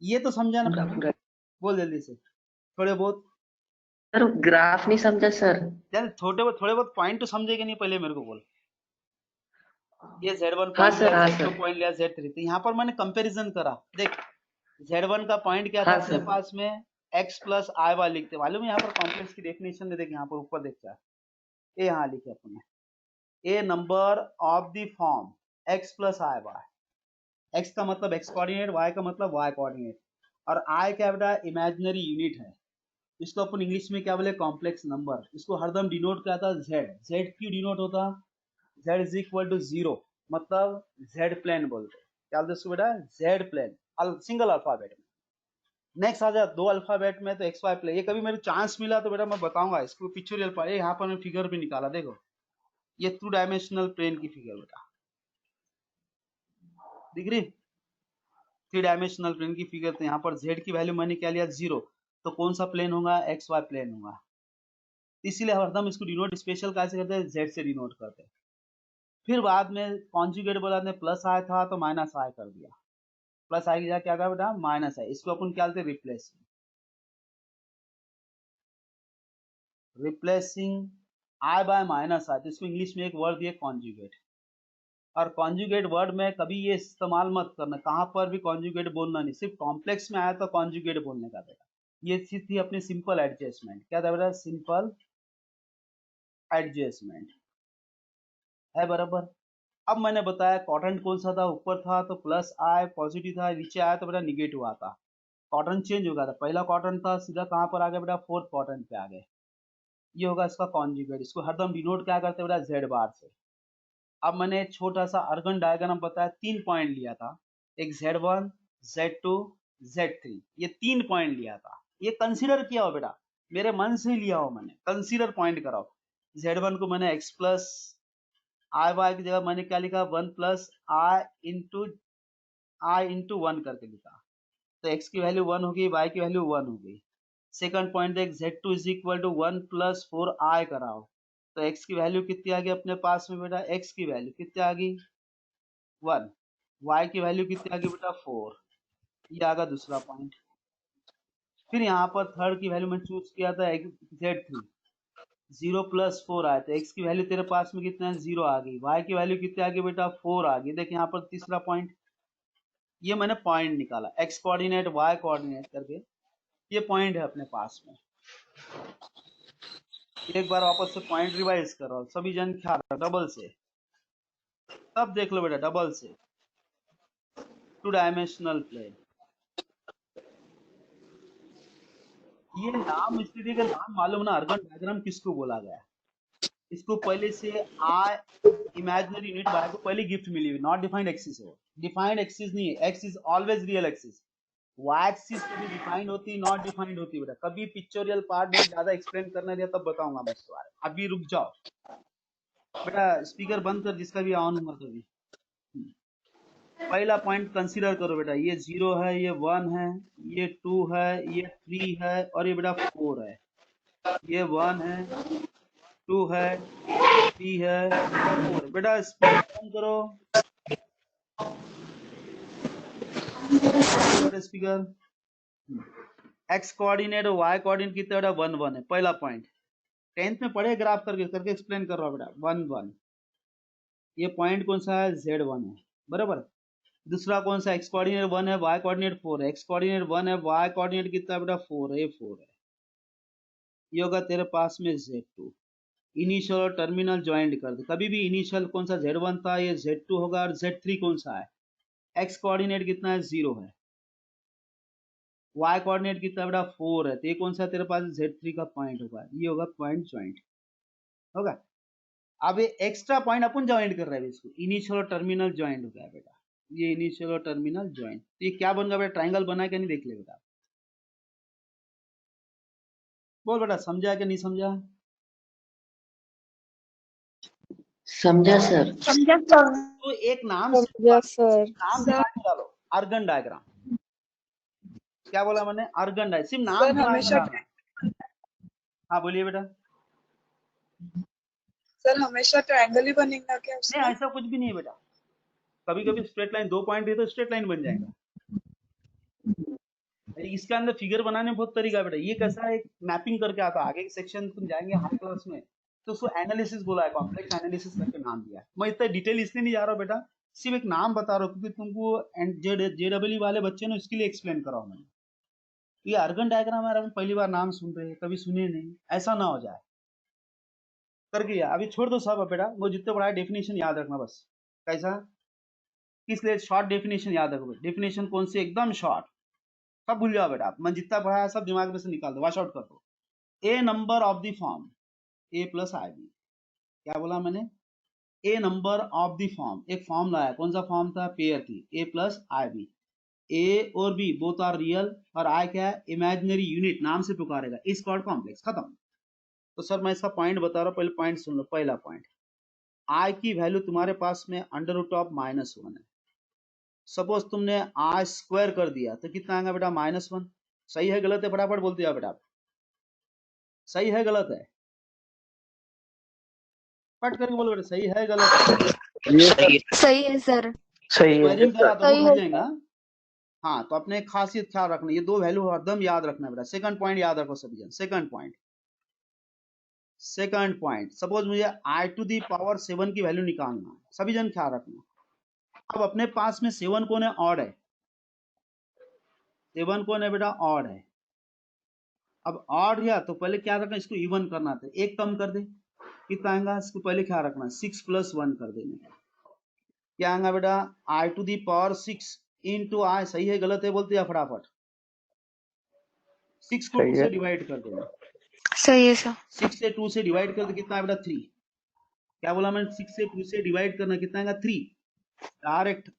ये तो समझा ना बेटा, बोल जल्दी से। थोड़े बहुत सर ग्राफ नहीं समझा सर। चल थोड़े बहुत पॉइंट तो समझेगा नहीं, पहले मेरे को बोल। ये Z1 हाँ पॉइंट सर, लिया, हाँ Z2 सर। पॉइंट लिया, Z3। तो यहाँ पर मैंने कंपैरिजन करा। देख Z1 का पॉइंट क्या था हाँ अपने सर। पास में, x प्लस आई वाई लिखते मालूम है। यहाँ पर कॉम्प्लेक्स की डेफिनेशन दे, देख यहाँ पर ऊपर देख क्या ए, यहाँ लिखे अपने a number of the form x plus i y. x का मतलब x कोऑर्डिनेट, y का मतलब y कोऑर्डिनेट, और i क्या बेटा इमेजिनरी यूनिट है। इसको अपन इंग्लिश में क्या बोले, कॉम्प्लेक्स नंबर। इसको हरदम डिनोट क्या था, z क्यों डिनोट होता, z इज इक्वल टू 0, मतलब z प्लेन बोलते। क्या बोलते इसको बेटा, z प्लेन, सिंगल अल्फाबेट में। नेक्स्ट आ जाए दो अल्फाबेट में तो एक्स वाई प्लेन। ये कभी मेरे चांस मिला तो बेटा मैं बताऊंगा इसको पिक्चोरियल पर। यहाँ पर मैं फिगर भी निकाला, देखो ये 2 डायमेंशनल प्लेन की फिगर बेटा दिख रही, 3 डायमेंशनल प्लेन की फिगर। तो यहाँ पर z की वैल्यू मैंने क्या लिया 0, तो कौन सा प्लेन होगा, एक्स वाई प्लेन होगा। इसीलिए हरदम इसको डिनोट स्पेशल कैसे करते हैं, z से डिनोट करते हैं। फिर बाद में कॉन्जुगेट बोला आपने, प्लस आई था तो माइनस आई कर दिया, प्लस आई की जगह क्या था बेटा माइनस आई। इसको अपन क्या बोलते हैं, रिप्लेसिंग आई बाय माइनस आई। तो इसको इंग्लिश में एक वर्ड दिया कॉन्जुगेट। और कॉन्जुगेट वर्ड में कभी ये इस्तेमाल मत करना, कहां पर भी कॉन्जुगेट बोलना नहीं, सिर्फ कॉम्प्लेक्स में आया तो कॉन्जुगेट बोलने का बेटा। ये चीज थी अपनी सिंपल एडजस्टमेंट। क्या था बेटा, सिंपल एडजस्टमेंट है बराबर। अब मैंने बताया क्वाड्रेंट कौन सा था, ऊपर था तो प्लस आई पॉजिटिव था, नीचे आया तो बेटा निगेटिव आता। क्वाड्रेंट चेंज हो गया था, पहला क्वाड्रेंट था सीधा कहां पर आ गया बेटा, फोर्थ क्वाड्रेंट पे आ गए। ये होगा इसका कॉन्जुगेट। इसको हरदम डिनोट क्या करते हैं बेटा, जेड बार से। अब मैंने एक छोटा सा अर्गन डायग्राम बताया, 3 पॉइंट लिया था, एक Z1, Z2, Z3, ये 3 पॉइंट लिया था। ये कंसीडर किया हो बेटा, मेरे मन से ही लिया हो मैंने, कंसीडर पॉइंट कराओ। Z1 को मैंने x प्लस आई वाई की जगह मैंने क्या लिखा, 1 प्लस आई इंटू 1 करके लिखा। तो x की वैल्यू 1 होगी, y की वैल्यू 1 होगी। सेकंड पॉइंट देख, Z2 is equal to 1 plus 4 i कराओ, तो x की वैल्यू कितनी आ गई अपने पास में बेटा, x की वैल्यू कितनी आ गई 1, y की वैल्यू कितनी आ गई बेटा 4। ये आ गया दूसरा पॉइंट। फिर यहाँ पर थर्ड की वैल्यू मैंने चूज किया था Z3, 0 प्लस 4 आया, तो x की वैल्यू तेरे पास में कितना है 0 आ गई, y की वैल्यू कितनी आ गई बेटा 4 आ गई। देख यहाँ पर तीसरा पॉइंट, ये मैंने पॉइंट निकाला x कोऑर्डिनेट y कोऑर्डिनेट करके, ये पॉइंट है अपने पास में। एक बार वापस से पॉइंट रिवाइज करो सभी जन, ख्याल रखो डबल से, तब देख लो बेटा डबल से। 2 डायमेंशनल प्लेन, ये नाम स्थिति का नाम मालूम ना, अर्गन डायग्राम किसको बोला गया। इसको पहले से आई इमेजिनरी यूनिट वाई को पहले गिफ्ट मिली हुई, नॉट डिफाइंड एक्सिस हो, डिफाइंड एक्सिस नहीं है, x is always real axis. Y axis कभी डिफाइंड होती, नॉट डिफाइंड होती बेटा। कभी पिक्चोरियल पार्ट में ज्यादा एक्सप्लेन करना दिया तब बताऊंगा मैं इसके बारे में, अभी रुक जाओ बेटा। स्पीकर बंद कर जिसका भी ऑन हुआ कभी। पहला पॉइंट कंसीडर करो बेटा, ये 0 है, ये 1 है, ये 2 है, ये 3 है, और ये बेटा 4 है। ये 1 है, 2 है, 3 है, 4। बेटा स्पीकर कम करो स्पीकर। एक्स कोऑर्डिनेट और वाई कोऑर्डिनेट कितना बेटा 1 1 है, पहला पॉइंट। 10th में पढ़े ग्राफ करके एक्सप्लेन कर रहा हूँ बेटा, 1 1। ये पॉइंट कौन सा है, Z1 है बराबर। दूसरा कौन सा, एक्स कोऑर्डिनेट 1 है, वाई कोऑर्डिनेट 4 है, एक्स कोऑर्डिनेट 1 है, वाई कोऑर्डिनेट कितना बेटा 4 है, ये 4 है। ये होगा तेरे पास में Z2। इनिशियल और टर्मिनल ज्वाइंट कर दे, कभी भी इनिशियल कौन सा Z1 था, ये Z2 होगा, और Z3 कौन सा है, एक्स कोऑर्डिनेट कितना है 0 है, वाई कोऑर्डिनेट कितना बेटा 4 है, तो ये कौन सा तेरे पास Z3 का पॉइंट होगा, ये होगा पॉइंट ज्वाइंट होगा। अब ये एक्स्ट्रा पॉइंट अपन ज्वाइंट कर रहे हैं इसको, इनिशियल और टर्मिनल ज्वाइंट हो गया बेटा, ये इनिशियल और टर्मिनल ज्वाइंट। तो ये क्या बन गया बेटा, ट्राइंगल बना के नहीं, देख ले बेटा, बोल बेटा समझा कि नहीं समझा। समझा सर। समझा सर। तो एक नाम समझा सर। नाम दिमाग में डालो, अर्गन डायग्राम। क्या बोला मैंने? अर्गन डाई, सिर्फ नाम सर दिमाग में हमेशा डालना। हाँ बोलिए बेटा। सर हमेशा ट्रायंगल ही बनेगा क्या नहीं उसमें? ऐसा कुछ भी नहीं है बेटा, कभी कभी स्ट्रेट लाइन 2 पॉइंट है तो स्ट्रेट लाइन बन जाएगा। इसके अंदर फिगर बनाने में बहुत तरीका है बेटा, ये कैसा है मैपिंग करके आता है। आगे के सेक्शन तुम जाएंगे हाई क्लास में तो उसको एनालिसिस बोला है, कॉम्प्लेक्स एनालिसिस करके नाम दिया है। मैं इतना डिटेल इसलिए नहीं जा रहा हूँ बेटा, सिर्फ एक नाम बता रहा हूँ क्योंकि तुमको जेडब्ल्यू वाले बच्चे ने उसके लिए एक्सप्लेन करा हूँ मैंने। ये अर्गन डायग्राम है, पहली बार नाम सुन रहे हैं, कभी सुने नहीं, ऐसा ना हो जाए करके। अभी छोड़ दो सब बेटा, वो जितने पढ़ा है डेफिनेशन याद रखना बस। कैसा? इसलिए शॉर्ट डेफिनेशन याद रखो। डेफिनेशन कौन सी? एकदम शॉर्ट, सब भूल जाओ बेटा। मैं जितना पढ़ा है सब दिमाग में से निकाल दो, वॉश आउट कर दो। A number of the form a plus i b. क्या बोला मैंने? A number of the form, एक फॉर्म लाया, कौन सा फॉर्म था? पेयर थी, ए प्लस आई बी। ए और बी बोथ आर रियल और आई क्या है? इमेजिनरी यूनिट, नाम से पुकारेगा, इज कॉल्ड कॉम्प्लेक्स। खत्म। तो सर मैं इसका पॉइंट बता रहा हूँ, पहले पॉइंट सुन लो। पहला पॉइंट, आई की वैल्यू तुम्हारे पास में अंडर रूट ऑफ -1 है। सपोज तुमने आई स्क्वायर कर दिया तो कितना आएगा बेटा? -1। सही है गलत है? फटाफट बोलते जाओ बेटा, सही है गलत है? पट करके बोलो बेटा, सही है गलत है? सही है सर। सही है स्क्वायरिंग करा तो वो सही हो है जाएगा। हाँ तो अपने खासियत ख्याल रखना, ये दो वैल्यू हरदम याद रखना बेटा। सेकंड पॉइंट याद रखो सभी जन। सेकंड पॉइंट, सपोज मुझे आई टू दी पावर 7 की वैल्यू निकालना है, सभी जन ख्याल रखना। अब अपने पास में 7 कौन है? ऑड है। 7 कौन है बेटा? ऑड है। अब ऑड गया तो पहले क्या रखना, इसको इवन करना था, एक कम कर दे, कितना आएगा? इसको पहले क्या रखना? 6 + 1 कर देने का। क्या आएगा बेटा? आई टू दी पावर 6 इंटू आई। सही है गलत है? बोलते हैं फटाफट। 6 को 2 से डिवाइड कर देना। सही है सर। 6 से 2 से डिवाइड कर दे, कितना है बेटा? 3। क्या बोला मैंने? 6 से 2 से डिवाइड करना, कितना आएगा? 3। डायरेक्ट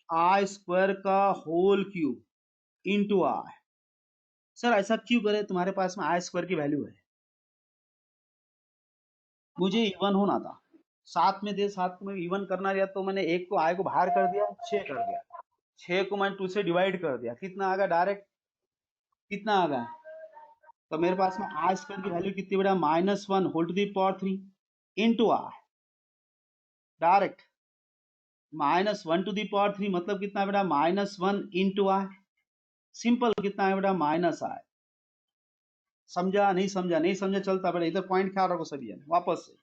आई स्क्वायर का whole cube into i. Sir ऐसा क्यों करे? तुम्हारे पास में आई स्क्वायर की वैल्यू है, मुझे इवन होना था, साथ में दे, साथ में इवन करना रहा तो मैंने एक को आई को बाहर कर दिया, 6 कर दिया। 6 को मैंने 2 से डिवाइड कर दिया, कितना आ गया? डायरेक्ट कितना आ गया? तो मेरे पास में आई स्क्वायर की वैल्यू कितनी बेटा? -1 whole to the power 3 into i. Direct -1 to the power 3 मतलब कितना बेटा? -1 इंटू आई। सिंपल, कितना है बेटा? -i। समझा नहीं समझा? नहीं समझा चलता बेटा, इधर पॉइंट ख्याल रखो सभी जन। वापस से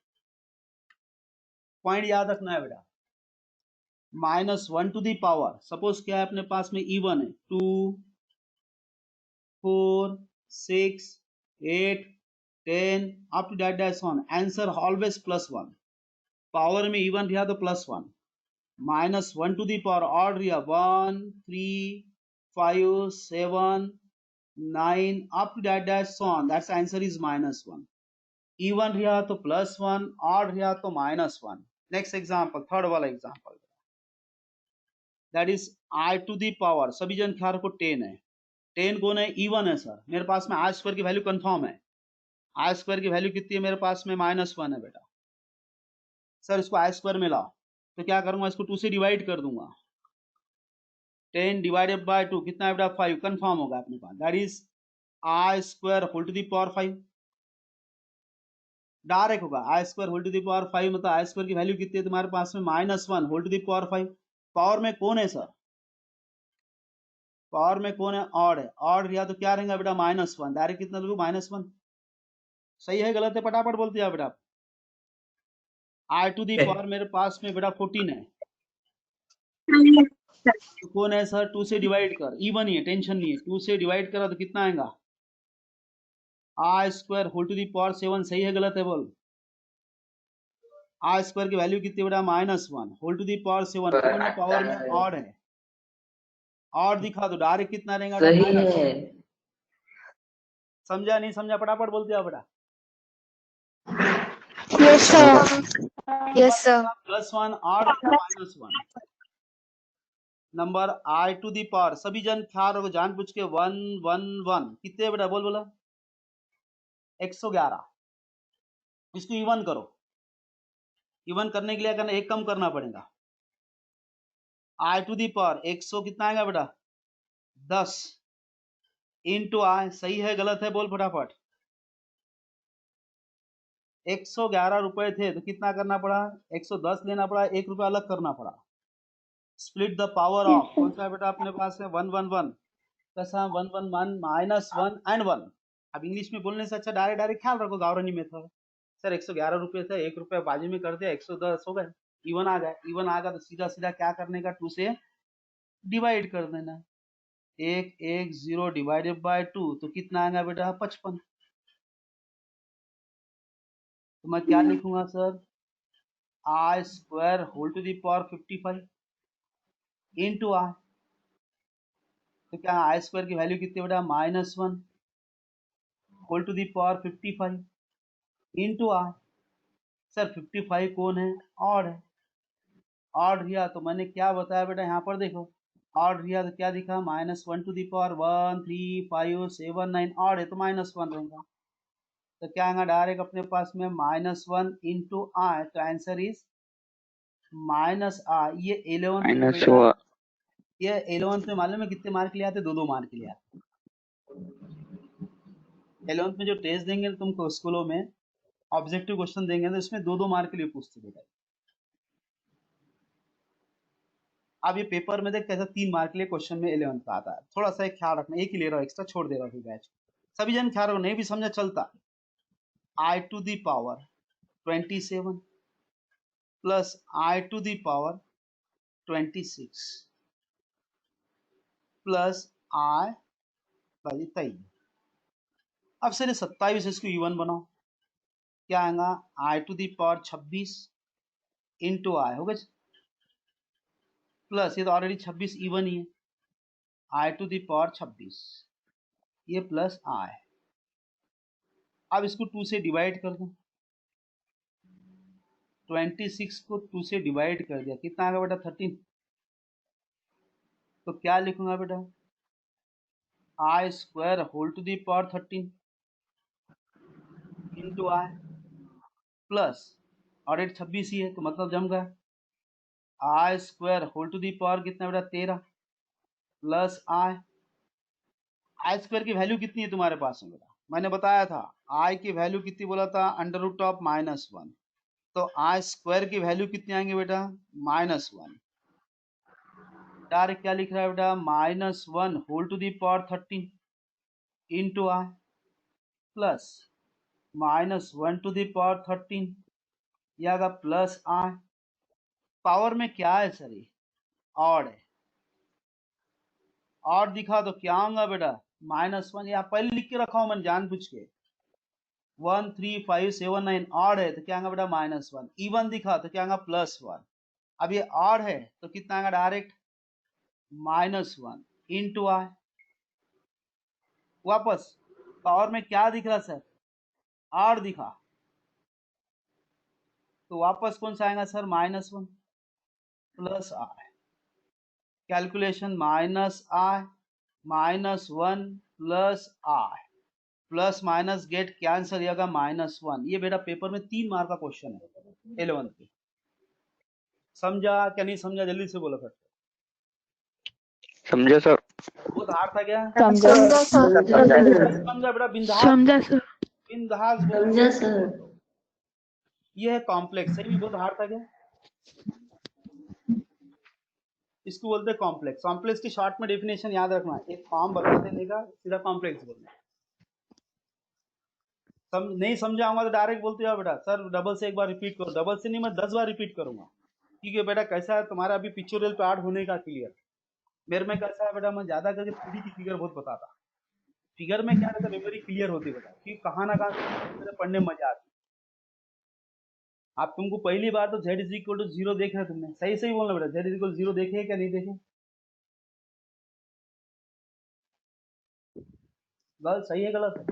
पॉइंट याद रखना है बेटा। -1 टू दी पावर, सपोज क्या है अपने पास में? इवन है, 2 4 6 8 10 up to that on. Answer always +1। Power में इवन रहा तो +1। -1 टू दी पावर ऑड रहा 1 3 5 7 9 up to that on, that's answer is -1। even रहा तो +1, odd रहा तो -1। नेक्स्ट एग्जांपल, थर्ड वाला example, that is i to the power, सभी जन ख्याल रखो 10 है। 10 कौन है? इवन है सर। मेरे पास में आई स्क्वायर की वैल्यू कंफर्म है। आई स्क्वायर की वैल्यू कितनी है मेरे पास में? -1 है बेटा। सर इसको आई स्क्वायर में लाओ तो क्या करूंगा? इसको 2 से डिवाइड कर दूंगा। 10 डिवाइडेड बाय 2 कितना है बेटा? 5। कंफर्म होगा अपने पास, that is i square whole to the power 5। डायरेक्ट होगा i square whole to the power 5, मतलब आई स्क्वायर की वैल्यू कितनी है तुम्हारे पास में? -1 whole to the power 5। Power में कौन है सर? पावर में कौन है? ऑड है। ऑड रिया तो क्या रहेगा बेटा? -1। डायरेक्ट कितना लोगे? -1। सही है गलत है? फटाफट बोलते जाओ बेटा। आई टू दी पावर मेरे पास में बेटा 14 है, तो कौन है सर? 2 से डिवाइड कर, इवन ही है, टेंशन नहीं है। 2 से डिवाइड करा तो कितना आएगा? I square whole to the power 7। सही है गलत है? बोल। आई स्क्वायर की वैल्यू कितनी बेटा? -1 होल टू दी पावर 7। कौन है? पावर में ऑड है। ऑड दिखा दो, डायरेक्ट कितना रहेगा? सही है। समझा नहीं समझा? फटाफट बोलते जाओ बेटा। Yes sir. Yes sir. +1 odd -1 number i to the power, सभी जन ख्याल रखो, जान पूछ के 1 1 1 कितने बेटा? बोल बोला 111। इसको इवन करो, इवन करने के लिए करना, एक कम करना पड़ेगा। आई टू दी पावर 100 कितना आएगा बेटा? 10 इंटू आई, सही है गलत है बोल फटाफट। 111 रुपए थे तो कितना करना पड़ा, 110 लेना पड़ा, 1 रुपया अलग करना पड़ा। Split the power Yes, of, sir. कौन सा है बेटा अपने पास है, 1 1 1, कैसा 1 1 1 माइनस 1 एंड 1। अब इंग्लिश में बोलने से अच्छा डायरेक्ट डायरेक्ट ख्याल रखो गावरानी मेथड। सर 111 रुपए थे, 1 रुपया बाजू में कर दिया, 110 हो गए, इवन आ गया। इवन आ गया तो सीधा सीधा क्या करने का, 2 से डिवाइड कर देना। 1 1 0 डिवाइडेड बाय 2 तो कितना आएगा बेटा, 55। तो मैं क्या लिखूंगा sir, i square whole to the power 55 into i. तो क्या आई स्क्वायर की वैल्यू कितनी बेटा, -1 whole to the power 55 into i. Sir 55 कौन है, ऑड है। ऑड रिया तो मैंने क्या बताया बेटा, यहाँ पर देखो ऑड रिया तो क्या दिखा, -1 टू द पावर 1 3 5 7 9, ऑड है तो -1 रहेगा। तो क्या आएगा डायरेक्ट अपने पास में -1 इंटू आई, तो आंसर इज -आई। ये 11 ये 11th में मालूम है कितने मार्क ले आते, 2 मार्क ले आते। 11th में जो टेस्ट देंगे तुमको स्कूलों में, ऑब्जेक्टिव क्वेश्चन देंगे तो इसमें 2 मार्क के लिए पूछते बेटा। अब ये पेपर में देख कैसा 3 मार्क के लिए क्वेश्चन में 11th का आता है। थोड़ा सा एक ख्याल रखना, एक ही ले रहा हूँ, एक्स्ट्रा छोड़ दे रहा हूँ बैच। सभी जन ख्याल रखो, नहीं भी समझा चलता। I to the power 27 plus i to the power 26 plus i by 23। अब सर 27 इसको इवन बनाओ, क्या आएगा, i to the power 26 into i हो गया, प्लस ये तो ऑलरेडी 26 इवन ही है, आई टू दी पावर 26 ये प्लस आई। अब इसको 2 से डिवाइड कर दो, 26 को 2 से डिवाइड कर दिया, कितना आ गया बेटा, 13। तो क्या लिखूंगा बेटा, i square whole to the power 13 into i plus already 26 ही है तो मतलब जम गया, i square whole to the power कितना बेटा, 13 प्लस आई। आई स्क्वायर की वैल्यू कितनी है तुम्हारे पास में बेटा, मैंने बताया था आई की वैल्यू कितनी बोला था, √(-1). तो आई स्क्वायर की वैल्यू कितनी आएंगे बेटा, -1। डायरेक्ट क्या लिख रहा है बेटा, -1 whole to the power 13 into i plus -1 to the power 13 ये आएगा प्लस आई। पावर में क्या है सर, ये ऑड है, ऑड दिखा तो क्या होगा बेटा, -1। या पहले लिख के रखा हूं मैंने जानबूझ के, 1 3 5 7 9, ऑड है तो क्या आएगा बेटा -1। इवन दिखा तो क्या आएगा +1। अब ये ऑड है तो कितना आएगा डायरेक्ट, -1 इंटू आई। वापस पावर में क्या दिख रहा सर, ऑड दिखा, तो वापस कौन सा आएगा sir, -1 plus I. Calculation -i -1 plus I plus minus gate cancer, ये -1। ये बेटा पेपर में 3 मार्क का क्वेश्चन है 11th के। समझा क्या नहीं समझा, जल्दी से बोलो सर। समझे सर? बहुत हार्ड था क्या, समझा समझा बेटा, बिंदास समझा सर। बिंदास बोलो। समझा सर। ये है कॉम्प्लेक्स, सही में बहुत हार्ड था क्या, इसको बोलते हैं कॉम्प्लेक्स। कॉम्प्लेक्स की शॉर्ट में डेफिनेशन याद रखना, एक फॉर्म बता देने का, सीधा कॉम्प्लेक्स बोलना। नहीं समझाऊंगा तो डायरेक्ट बोलते जाओ बेटा सर डबल से एक बार रिपीट करो, डबल से नहीं मैं 10 बार रिपीट करूंगा, क्योंकि बेटा कैसा है तुम्हारा अभी पिक्चोरियल पे ऐड होने का क्लियर। मेरे में कैसा है बेटा, मैं ज्यादा करके 3D की फिगर बहुत बताता, फिगर में क्या रहता है, मेमोरी क्लियर होती बेटा, कि कहाँ ना कहाँ पढ़ने में मजा आती। आप तुमको पहली बार तो z = 0 देख रहे तुमने, सही सही बोलना बेटा, z = 0 देखे क्या नहीं देखे, गलत सही है गलत है,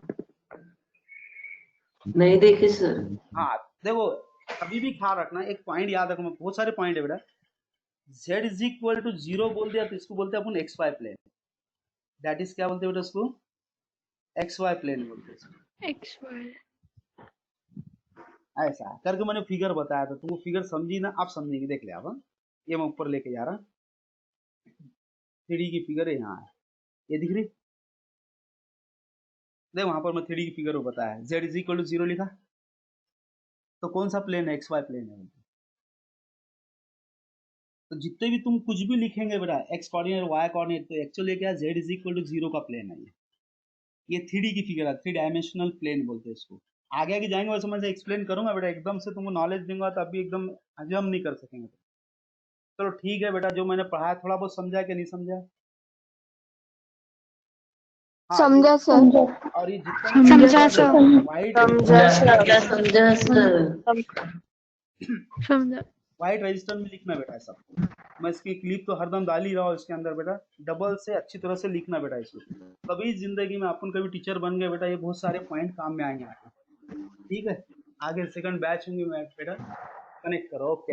नहीं देखे सर। हाँ देखो कभी भी ख्याल रखना, एक पॉइंट याद रखना, बहुत सारे पॉइंट है बेटा। z = 0 बोल दिया तो इसको बोलते हैं अपन XY प्लेन, दैट इज क्या बोलते हैं बेटा उसको, XY प्लेन बोलते हैं। XY ऐसा करके मैंने फिगर बताया था तुमको, फिगर समझी ना, आप समझेंगे, देख ले आप। हाँ? ये मैं ऊपर लेके जा रहा, 3D की फिगर है यहाँ, ये दिख रही, देख वहां पर मैं 3D की फिगर बताया, z इज इक्वल टू 0 लिखा, तो कौन सा प्लेन है? एक्स वाई प्लेन है। तो जितने भी तुम कुछ भी लिखेंगे बेटा एक्स कोऑर्डिनेट वाई कोऑर्डिनेट, तो एक्चुअली क्या z इज इक्वल टू 0 का प्लेन है ये 3D की फिगर है, 3 डायमेंशनल प्लेन बोलते हैं इसको। आगे आगे जाएंगे वैसे मैं एक्सप्लेन करूंगा बेटा, एकदम से तुमको नॉलेज दूंगा तो अभी एकदम हजम नहीं कर सकेंगे। चलो ठीक है बेटा, जो मैंने पढ़ाया थोड़ा बहुत समझा कि नहीं समझा? हाँ समझा सर। समझा और ये जितना समझा सर। व्हाइट समझा सर। समझा। व्हाइट रजिस्टर में लिखना बेटा सब। मैं इसकी क्लिप तो हरदम डाल ही रहा हूँ इसके अंदर बेटा, डबल से अच्छी तरह से लिखना बेटा इसको। कभी जिंदगी में अपन कभी टीचर बन गए बेटा, ये बहुत सारे पॉइंट काम में आएंगे आपको। ठीक है, आगे सेकंड बैच होंगे मैं बेटा, कनेक्ट करो। ओके